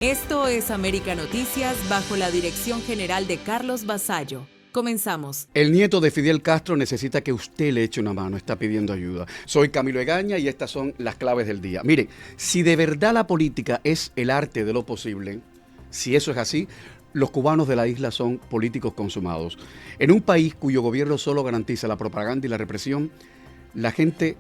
Esto es América Noticias bajo la dirección general de Carlos Vasallo. Comenzamos. El nieto de Fidel Castro necesita que usted le eche una mano, está pidiendo ayuda. Soy Camilo Egaña y estas son las claves del día. Mire, si de verdad la política es el arte de lo posible, si eso es así, los cubanos de la isla son políticos consumados. En un país cuyo gobierno solo garantiza la propaganda y la represión, la gente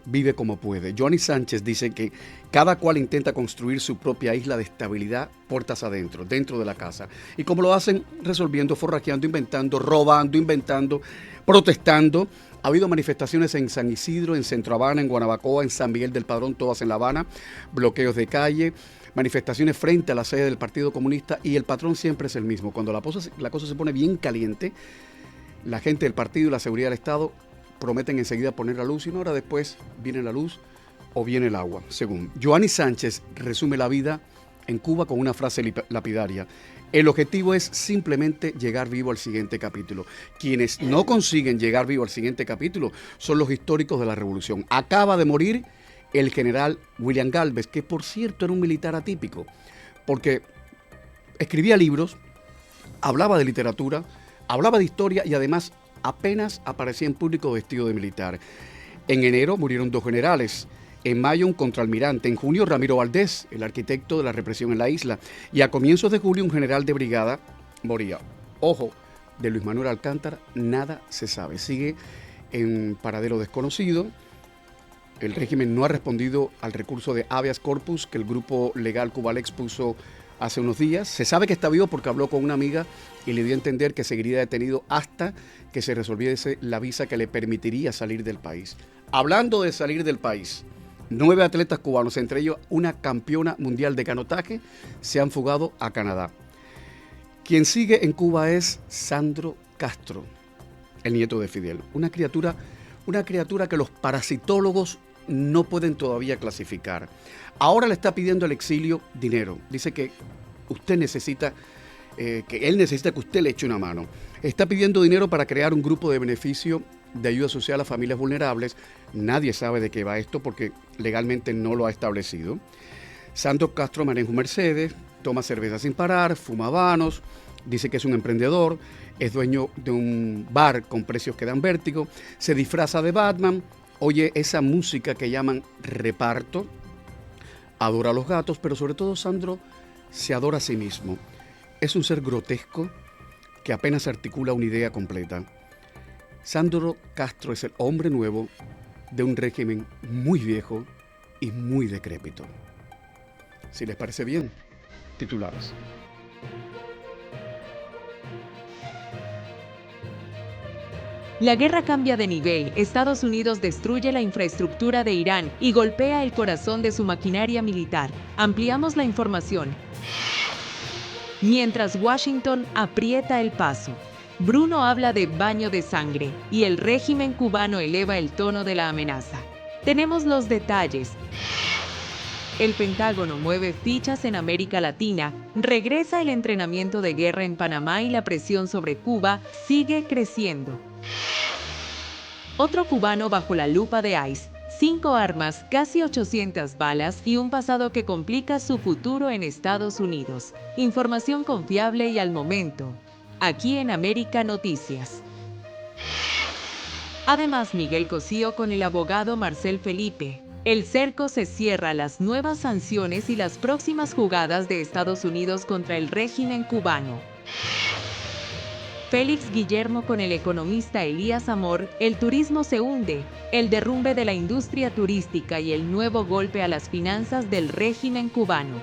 vive como puede. Johnny Sánchez dice que cada cual intenta construir su propia isla de estabilidad puertas adentro, dentro de la casa. Y como lo hacen, resolviendo, forrajeando, inventando, robando, inventando, protestando. Ha habido manifestaciones en San Isidro, en Centro Habana, en Guanabacoa, en San Miguel del Padrón, todas en La Habana, bloqueos de calle, manifestaciones frente a la sede del Partido Comunista, y el patrón siempre es el mismo. Cuando la cosa se pone bien caliente, la gente del partido y la seguridad del Estado prometen enseguida poner la luz y una hora después viene la luz o viene el agua, según. Johnny Sánchez resume la vida en Cuba con una frase lapidaria: el objetivo es simplemente llegar vivo al siguiente capítulo. Quienes no consiguen llegar vivo al siguiente capítulo son los históricos de la revolución. Acaba de morir el general William Galvez, que por cierto era un militar atípico, porque escribía libros, hablaba de literatura, hablaba de historia y además apenas aparecía en público vestido de militar. En enero murieron 2 generales, en mayo un contraalmirante, en junio Ramiro Valdés, el arquitecto de la represión en la isla, y a comienzos de julio un general de brigada moría. Ojo, de Luis Manuel Alcántara nada se sabe, sigue en paradero desconocido. El régimen no ha respondido al recurso de habeas corpus que el grupo legal Cubalex puso hace unos días. Se sabe que está vivo porque habló con una amiga y le dio a entender que seguiría detenido hasta que se resolviese la visa que le permitiría salir del país. Hablando de salir del país, 9 atletas cubanos, entre ellos una campeona mundial de canotaje, se han fugado a Canadá. Quien sigue en Cuba es Sandro Castro, el nieto de Fidel. Una criatura que los parasitólogos no pueden todavía clasificar. Ahora le está pidiendo al exilio dinero. Dice que él necesita que usted le eche una mano. Está pidiendo dinero para crear un grupo de beneficio de ayuda social a familias vulnerables. Nadie sabe de qué va esto porque legalmente no lo ha establecido. Sandro Castro maneja un Mercedes, toma cerveza sin parar, fuma habanos, dice que es un emprendedor, es dueño de un bar con precios que dan vértigo, se disfraza de Batman, oye esa música que llaman reparto, adora a los gatos, pero sobre todo Sandro se adora a sí mismo. Es un ser grotesco que apenas articula una idea completa. Sandro Castro es el hombre nuevo de un régimen muy viejo y muy decrépito. Si les parece bien, titulares. La guerra cambia de nivel. Estados Unidos destruye la infraestructura de Irán y golpea el corazón de su maquinaria militar. Ampliamos la información. Mientras Washington aprieta el paso, Bruno habla de baño de sangre y el régimen cubano eleva el tono de la amenaza. Tenemos los detalles. El Pentágono mueve fichas en América Latina, regresa el entrenamiento de guerra en Panamá y la presión sobre Cuba sigue creciendo. Otro cubano bajo la lupa de ICE, 5 armas, casi 800 balas y un pasado que complica su futuro en Estados Unidos. Información confiable y al momento, aquí en América Noticias. Además, Miguel Cosío con el abogado Marcel Felipe. El cerco se cierra a las nuevas sanciones y las próximas jugadas de Estados Unidos contra el régimen cubano. Félix Guillermo con el economista Elías Amor, el turismo se hunde, el derrumbe de la industria turística y el nuevo golpe a las finanzas del régimen cubano.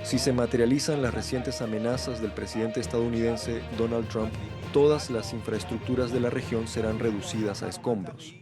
Si se materializan las recientes amenazas del presidente estadounidense Donald Trump, todas las infraestructuras de la región serán reducidas a escombros.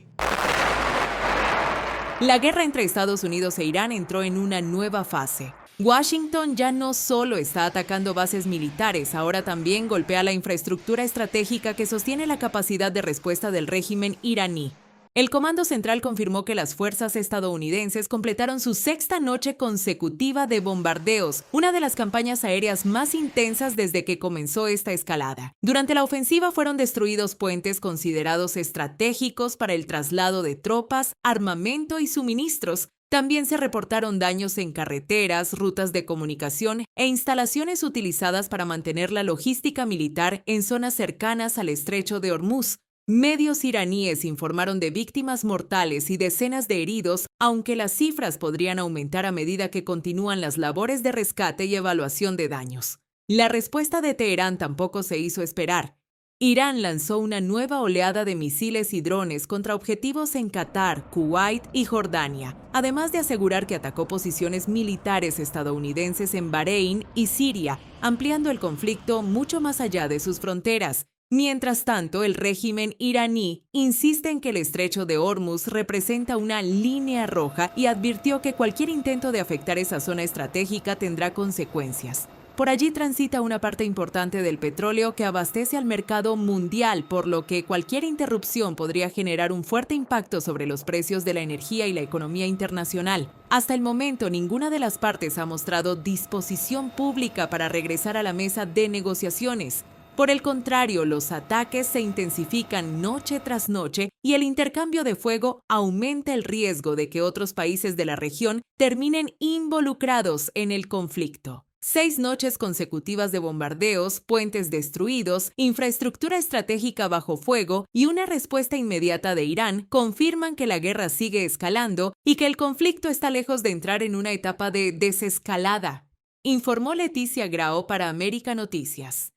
La guerra entre Estados Unidos e Irán entró en una nueva fase. Washington ya no solo está atacando bases militares, ahora también golpea la infraestructura estratégica que sostiene la capacidad de respuesta del régimen iraní. El Comando Central confirmó que las fuerzas estadounidenses completaron su sexta noche consecutiva de bombardeos, una de las campañas aéreas más intensas desde que comenzó esta escalada. Durante la ofensiva fueron destruidos puentes considerados estratégicos para el traslado de tropas, armamento y suministros. También se reportaron daños en carreteras, rutas de comunicación e instalaciones utilizadas para mantener la logística militar en zonas cercanas al estrecho de Hormuz. Medios iraníes informaron de víctimas mortales y decenas de heridos, aunque las cifras podrían aumentar a medida que continúan las labores de rescate y evaluación de daños. La respuesta de Teherán tampoco se hizo esperar. Irán lanzó una nueva oleada de misiles y drones contra objetivos en Qatar, Kuwait y Jordania, además de asegurar que atacó posiciones militares estadounidenses en Bahrein y Siria, ampliando el conflicto mucho más allá de sus fronteras. Mientras tanto, el régimen iraní insiste en que el estrecho de Hormuz representa una línea roja y advirtió que cualquier intento de afectar esa zona estratégica tendrá consecuencias. Por allí transita una parte importante del petróleo que abastece al mercado mundial, por lo que cualquier interrupción podría generar un fuerte impacto sobre los precios de la energía y la economía internacional. Hasta el momento, ninguna de las partes ha mostrado disposición pública para regresar a la mesa de negociaciones. Por el contrario, los ataques se intensifican noche tras noche y el intercambio de fuego aumenta el riesgo de que otros países de la región terminen involucrados en el conflicto. 6 noches consecutivas de bombardeos, puentes destruidos, infraestructura estratégica bajo fuego y una respuesta inmediata de Irán confirman que la guerra sigue escalando y que el conflicto está lejos de entrar en una etapa de desescalada, informó Leticia Grao para América Noticias.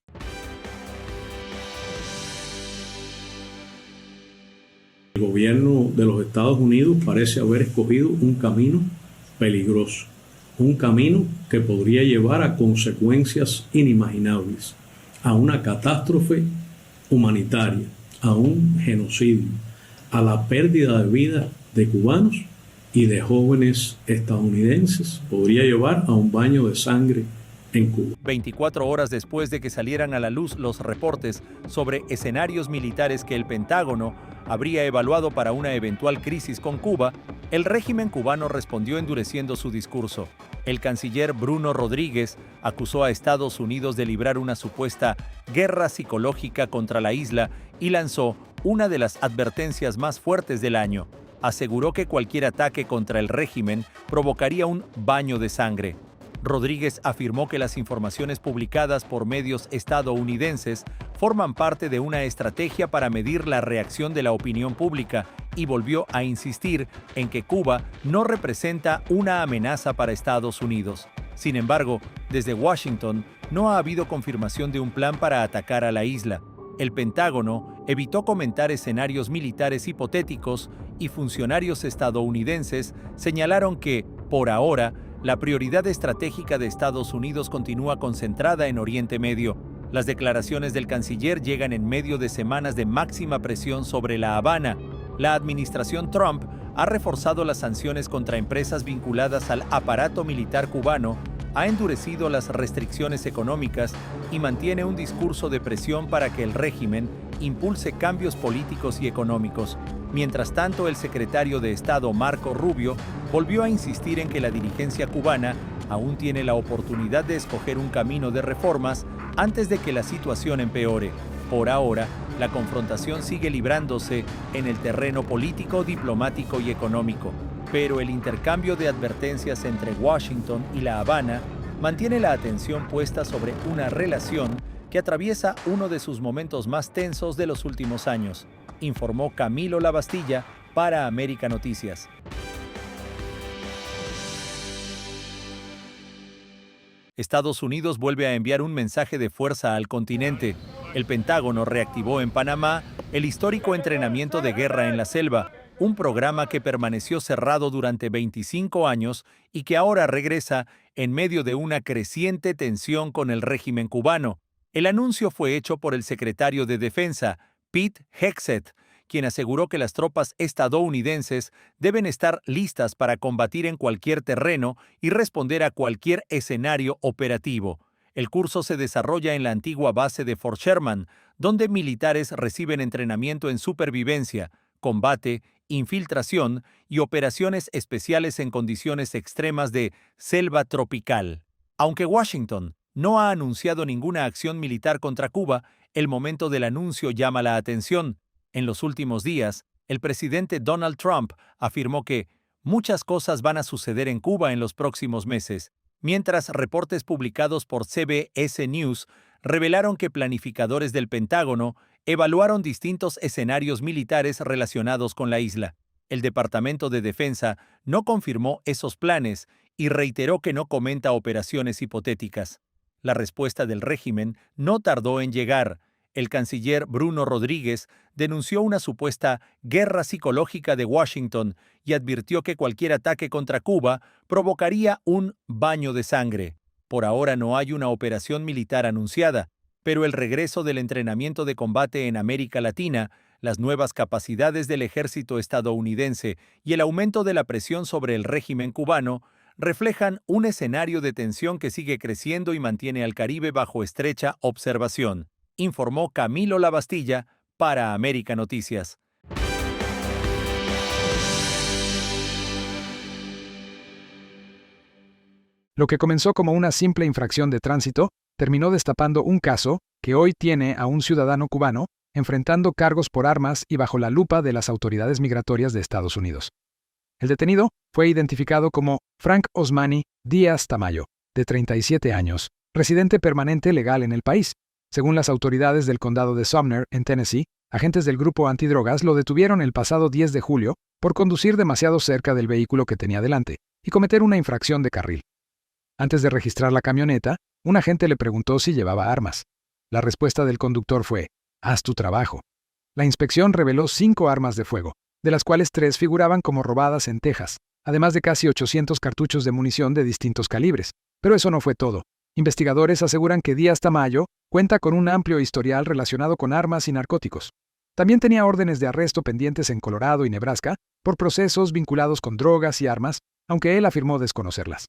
El gobierno de los Estados Unidos parece haber escogido un camino peligroso, un camino que podría llevar a consecuencias inimaginables, a una catástrofe humanitaria, a un genocidio, a la pérdida de vidas de cubanos y de jóvenes estadounidenses, podría llevar a un baño de sangre en Cuba. 24 horas después de que salieran a la luz los reportes sobre escenarios militares que el Pentágono habría evaluado para una eventual crisis con Cuba, el régimen cubano respondió endureciendo su discurso. El canciller Bruno Rodríguez acusó a Estados Unidos de librar una supuesta guerra psicológica contra la isla y lanzó una de las advertencias más fuertes del año. Aseguró que cualquier ataque contra el régimen provocaría un baño de sangre. Rodríguez afirmó que las informaciones publicadas por medios estadounidenses forman parte de una estrategia para medir la reacción de la opinión pública y volvió a insistir en que Cuba no representa una amenaza para Estados Unidos. Sin embargo, desde Washington no ha habido confirmación de un plan para atacar a la isla. El Pentágono evitó comentar escenarios militares hipotéticos y funcionarios estadounidenses señalaron que, por ahora, la prioridad estratégica de Estados Unidos continúa concentrada en Oriente Medio. Las declaraciones del canciller llegan en medio de semanas de máxima presión sobre La Habana. La administración Trump ha reforzado las sanciones contra empresas vinculadas al aparato militar cubano, ha endurecido las restricciones económicas y mantiene un discurso de presión para que el régimen impulse cambios políticos y económicos. Mientras tanto, el secretario de Estado Marco Rubio volvió a insistir en que la dirigencia cubana aún tiene la oportunidad de escoger un camino de reformas antes de que la situación empeore. Por ahora, la confrontación sigue librándose en el terreno político, diplomático y económico, pero el intercambio de advertencias entre Washington y La Habana mantiene la atención puesta sobre una relación que atraviesa uno de sus momentos más tensos de los últimos años, informó Camilo Lavastilla para América Noticias. Estados Unidos vuelve a enviar un mensaje de fuerza al continente. El Pentágono reactivó en Panamá el histórico entrenamiento de guerra en la selva, un programa que permaneció cerrado durante 25 años y que ahora regresa en medio de una creciente tensión con el régimen cubano. El anuncio fue hecho por el secretario de Defensa, Pete Hegseth, quien aseguró que las tropas estadounidenses deben estar listas para combatir en cualquier terreno y responder a cualquier escenario operativo. El curso se desarrolla en la antigua base de Fort Sherman, donde militares reciben entrenamiento en supervivencia, combate infiltración y operaciones especiales en condiciones extremas de selva tropical. Aunque Washington no ha anunciado ninguna acción militar contra Cuba, el momento del anuncio llama la atención. En los últimos días, el presidente Donald Trump afirmó que muchas cosas van a suceder en Cuba en los próximos meses, mientras reportes publicados por CBS News revelaron que planificadores del Pentágono evaluaron distintos escenarios militares relacionados con la isla. El Departamento de Defensa no confirmó esos planes y reiteró que no comenta operaciones hipotéticas. La respuesta del régimen no tardó en llegar. El canciller Bruno Rodríguez denunció una supuesta guerra psicológica de Washington y advirtió que cualquier ataque contra Cuba provocaría un baño de sangre. Por ahora no hay una operación militar anunciada, pero el regreso del entrenamiento de combate en América Latina, las nuevas capacidades del ejército estadounidense y el aumento de la presión sobre el régimen cubano reflejan un escenario de tensión que sigue creciendo y mantiene al Caribe bajo estrecha observación, informó Camilo Lavastilla para América Noticias. Lo que comenzó como una simple infracción de tránsito terminó destapando un caso que hoy tiene a un ciudadano cubano enfrentando cargos por armas y bajo la lupa de las autoridades migratorias de Estados Unidos. El detenido fue identificado como Frank Osmani Díaz Tamayo, de 37 años, residente permanente legal en el país. Según las autoridades del condado de Sumner, en Tennessee, agentes del grupo antidrogas lo detuvieron el pasado 10 de julio por conducir demasiado cerca del vehículo que tenía delante y cometer una infracción de carril. Antes de registrar la camioneta, un agente le preguntó si llevaba armas. La respuesta del conductor fue: «Haz tu trabajo». La inspección reveló 5 armas de fuego, de las cuales 3 figuraban como robadas en Texas, además de casi 800 cartuchos de munición de distintos calibres. Pero eso no fue todo. Investigadores aseguran que Díaz Tamayo cuenta con un amplio historial relacionado con armas y narcóticos. También tenía órdenes de arresto pendientes en Colorado y Nebraska por procesos vinculados con drogas y armas, aunque él afirmó desconocerlas.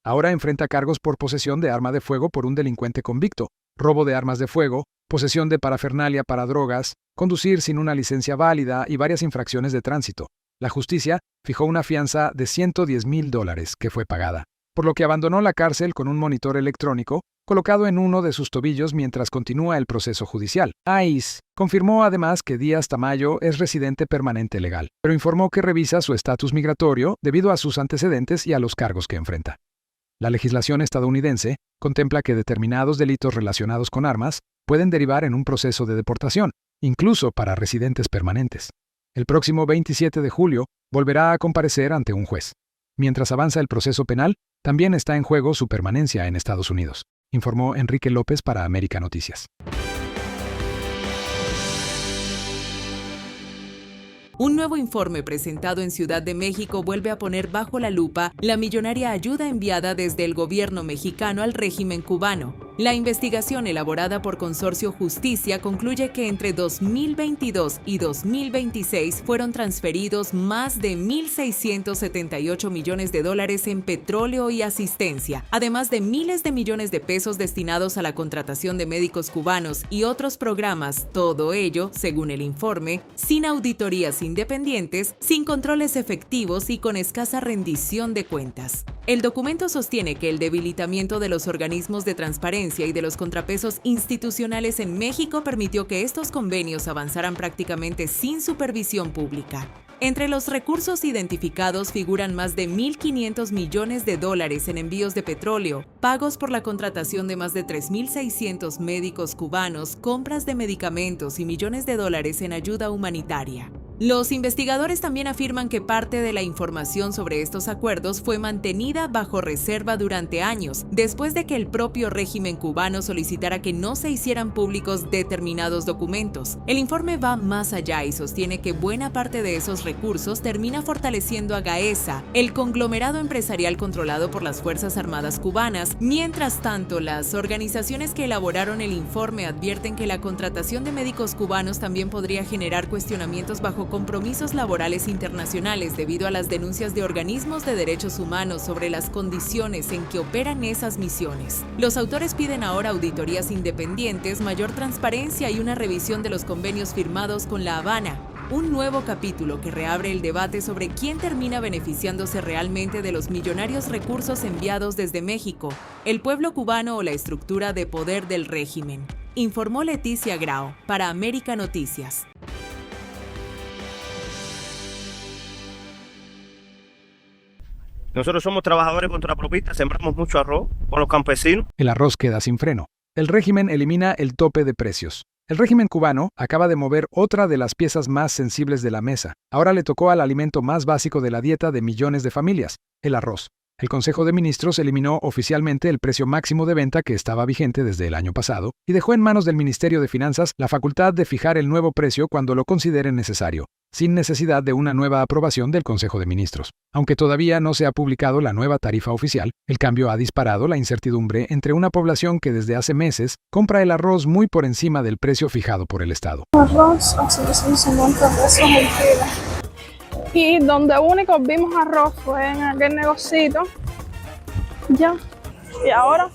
Ahora enfrenta cargos por posesión de arma de fuego por un delincuente convicto, robo de armas de fuego, posesión de parafernalia para drogas, conducir sin una licencia válida y varias infracciones de tránsito. La justicia fijó una fianza de $110,000 que fue pagada, por lo que abandonó la cárcel con un monitor electrónico colocado en uno de sus tobillos mientras continúa el proceso judicial. ICE confirmó además que Díaz Tamayo es residente permanente legal, pero informó que revisa su estatus migratorio debido a sus antecedentes y a los cargos que enfrenta. La legislación estadounidense contempla que determinados delitos relacionados con armas pueden derivar en un proceso de deportación, incluso para residentes permanentes. El próximo 27 de julio volverá a comparecer ante un juez. Mientras avanza el proceso penal, también está en juego su permanencia en Estados Unidos, informó Enrique López para América Noticias. Un nuevo informe presentado en Ciudad de México vuelve a poner bajo la lupa la millonaria ayuda enviada desde el gobierno mexicano al régimen cubano. La investigación elaborada por Consorcio Justicia concluye que entre 2022 y 2026 fueron transferidos más de $1,678 millones en petróleo y asistencia, además de miles de millones de pesos destinados a la contratación de médicos cubanos y otros programas, todo ello, según el informe, sin auditorías independientes, sin controles efectivos y con escasa rendición de cuentas. El documento sostiene que el debilitamiento de los organismos de transparencia y de los contrapesos institucionales en México permitió que estos convenios avanzaran prácticamente sin supervisión pública. Entre los recursos identificados figuran más de $1,500 millones en envíos de petróleo, pagos por la contratación de más de 3,600 médicos cubanos, compras de medicamentos y millones de dólares en ayuda humanitaria. Los investigadores también afirman que parte de la información sobre estos acuerdos fue mantenida bajo reserva durante años, después de que el propio régimen cubano solicitara que no se hicieran públicos determinados documentos. El informe va más allá y sostiene que buena parte de esos recursos termina fortaleciendo a Gaesa, el conglomerado empresarial controlado por las Fuerzas Armadas cubanas. Mientras tanto, las organizaciones que elaboraron el informe advierten que la contratación de médicos cubanos también podría generar cuestionamientos bajo compromisos laborales internacionales debido a las denuncias de organismos de derechos humanos sobre las condiciones en que operan esas misiones. Los autores piden ahora auditorías independientes, mayor transparencia y una revisión de los convenios firmados con La Habana. un nuevo capítulo que reabre el debate sobre quién termina beneficiándose realmente de los millonarios recursos enviados desde México, el pueblo cubano o la estructura de poder del régimen. Informó Leticia Grau para América Noticias. Nosotros somos trabajadores contrapropistas, sembramos mucho arroz con los campesinos. El arroz queda sin freno. El régimen elimina el tope de precios. El régimen cubano acaba de mover otra de las piezas más sensibles de la mesa. Ahora le tocó al alimento más básico de la dieta de millones de familias, el arroz. El Consejo de Ministros eliminó oficialmente el precio máximo de venta que estaba vigente desde el año pasado y dejó en manos del Ministerio de Finanzas la facultad de fijar el nuevo precio cuando lo consideren necesario, sin necesidad de una nueva aprobación del Consejo de Ministros. Aunque todavía no se ha publicado la nueva tarifa oficial, el cambio ha disparado la incertidumbre entre una población que desde hace meses compra el arroz muy por encima del precio fijado por el Estado. Arroz a 750 pesos el kilo. Y donde único vimos arroz fue en aquel negocito. Ya. Y ahora,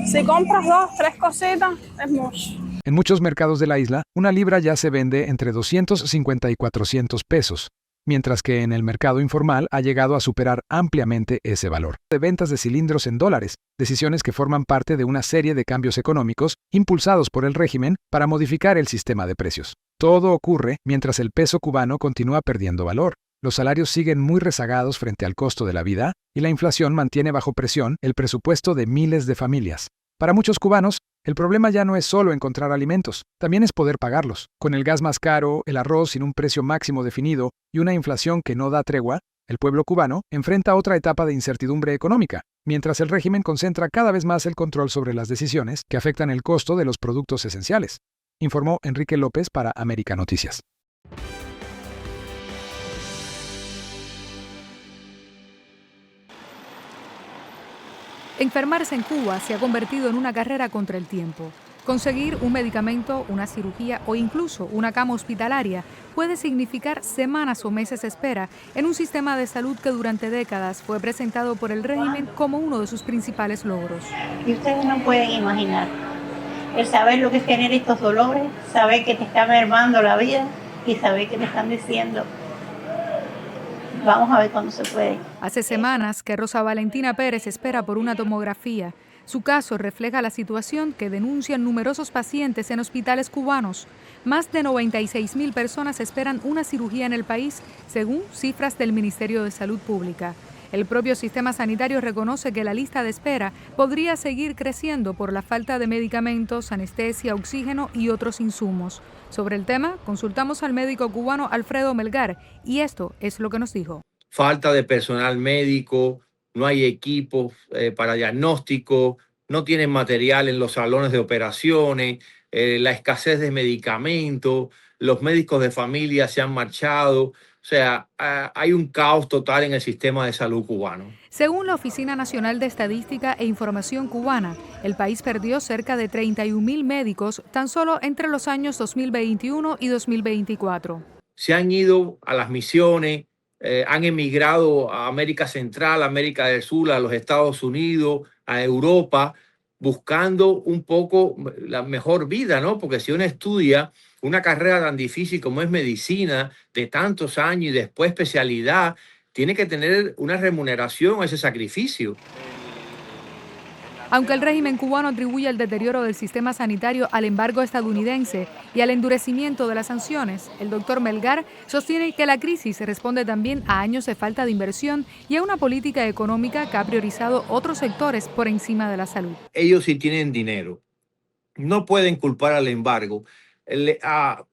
si compras 2, 3 cositas, es mucho. En muchos mercados de la isla, una libra ya se vende entre 250 y 400 pesos, mientras que en el mercado informal ha llegado a superar ampliamente ese valor. De ventas de cilindros en dólares, decisiones que forman parte de una serie de cambios económicos impulsados por el régimen para modificar el sistema de precios. Todo ocurre mientras el peso cubano continúa perdiendo valor. Los salarios siguen muy rezagados frente al costo de la vida y la inflación mantiene bajo presión el presupuesto de miles de familias. Para muchos cubanos, el problema ya no es solo encontrar alimentos, también es poder pagarlos. Con el gas más caro, el arroz sin un precio máximo definido y una inflación que no da tregua, el pueblo cubano enfrenta otra etapa de incertidumbre económica, mientras el régimen concentra cada vez más el control sobre las decisiones que afectan el costo de los productos esenciales, informó Enrique López para América Noticias. Enfermarse en Cuba se ha convertido en una carrera contra el tiempo. Conseguir un medicamento, una cirugía o incluso una cama hospitalaria puede significar semanas o meses de espera en un sistema de salud que durante décadas fue presentado por el régimen como uno de sus principales logros. Y ustedes no pueden imaginar el saber lo que es tener estos dolores, saber que te está mermando la vida y saber que te están diciendo: vamos a ver cuándo se puede. Hace semanas que Rosa Valentina Pérez espera por una tomografía. Su caso refleja la situación que denuncian numerosos pacientes en hospitales cubanos. Más de 96,000 personas esperan una cirugía en el país, según cifras del Ministerio de Salud Pública. El propio sistema sanitario reconoce que la lista de espera podría seguir creciendo por la falta de medicamentos, anestesia, oxígeno y otros insumos. Sobre el tema, consultamos al médico cubano Alfredo Melgar y esto es lo que nos dijo. Falta de personal médico, no hay equipos para diagnóstico, no tienen material en los salones de operaciones, la escasez de medicamentos, los médicos de familia se han marchado. O sea, hay un caos total en el sistema de salud cubano. Según la Oficina Nacional de Estadística e Información Cubana, el país perdió cerca de 31,000 médicos tan solo entre los años 2021 y 2024. Se han ido a las misiones, han emigrado a América Central, América del Sur, a los Estados Unidos, a Europa, buscando un poco la mejor vida, ¿no? Porque si uno estudia una carrera tan difícil como es medicina, de tantos años y después especialidad, tiene que tener una remuneración a ese sacrificio. Aunque el régimen cubano atribuye el deterioro del sistema sanitario al embargo estadounidense y al endurecimiento de las sanciones, el doctor Melgar sostiene que la crisis responde también a años de falta de inversión y a una política económica que ha priorizado otros sectores por encima de la salud. Ellos sí tienen dinero. No pueden culpar al embargo.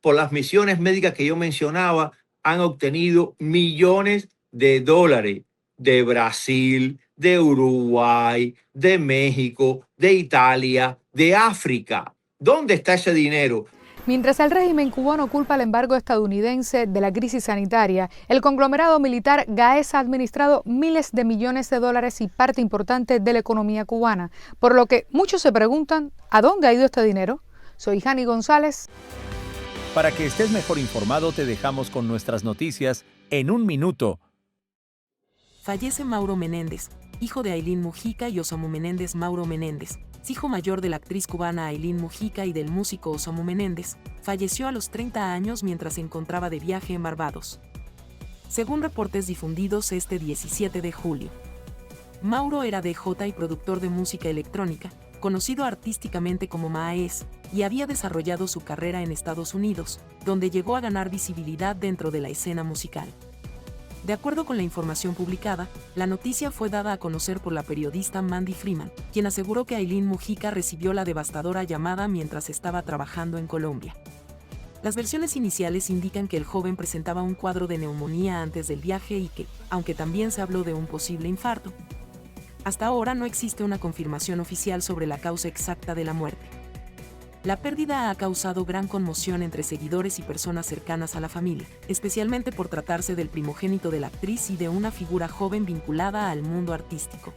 Por las misiones médicas que yo mencionaba, han obtenido millones de dólares de Brasil, de Uruguay, de México, de Italia, de África. ¿Dónde está ese dinero? Mientras el régimen cubano culpa al embargo estadounidense de la crisis sanitaria, el conglomerado militar GAES ha administrado miles de millones de dólares y parte importante de la economía cubana, por lo que muchos se preguntan ¿a dónde ha ido este dinero? Soy Jani González. Para que estés mejor informado, te dejamos con nuestras noticias en un minuto. Fallece Mauro Menéndez, hijo de Ailín Mujica y Osamu Menéndez Mauro Menéndez, hijo mayor de la actriz cubana Ailín Mujica y del músico Osamu Menéndez, falleció a los 30 años mientras se encontraba de viaje en Barbados. Según reportes difundidos este 17 de julio. Mauro era DJ y productor de música electrónica, conocido artísticamente como Maes, y había desarrollado su carrera en Estados Unidos, donde llegó a ganar visibilidad dentro de la escena musical. De acuerdo con la información publicada, la noticia fue dada a conocer por la periodista Mandy Freeman, quien aseguró que Ailín Mujica recibió la devastadora llamada mientras estaba trabajando en Colombia. Las versiones iniciales indican que el joven presentaba un cuadro de neumonía antes del viaje y que, aunque también se habló de un posible infarto, hasta ahora no existe una confirmación oficial sobre la causa exacta de la muerte. La pérdida ha causado gran conmoción entre seguidores y personas cercanas a la familia, especialmente por tratarse del primogénito de la actriz y de una figura joven vinculada al mundo artístico.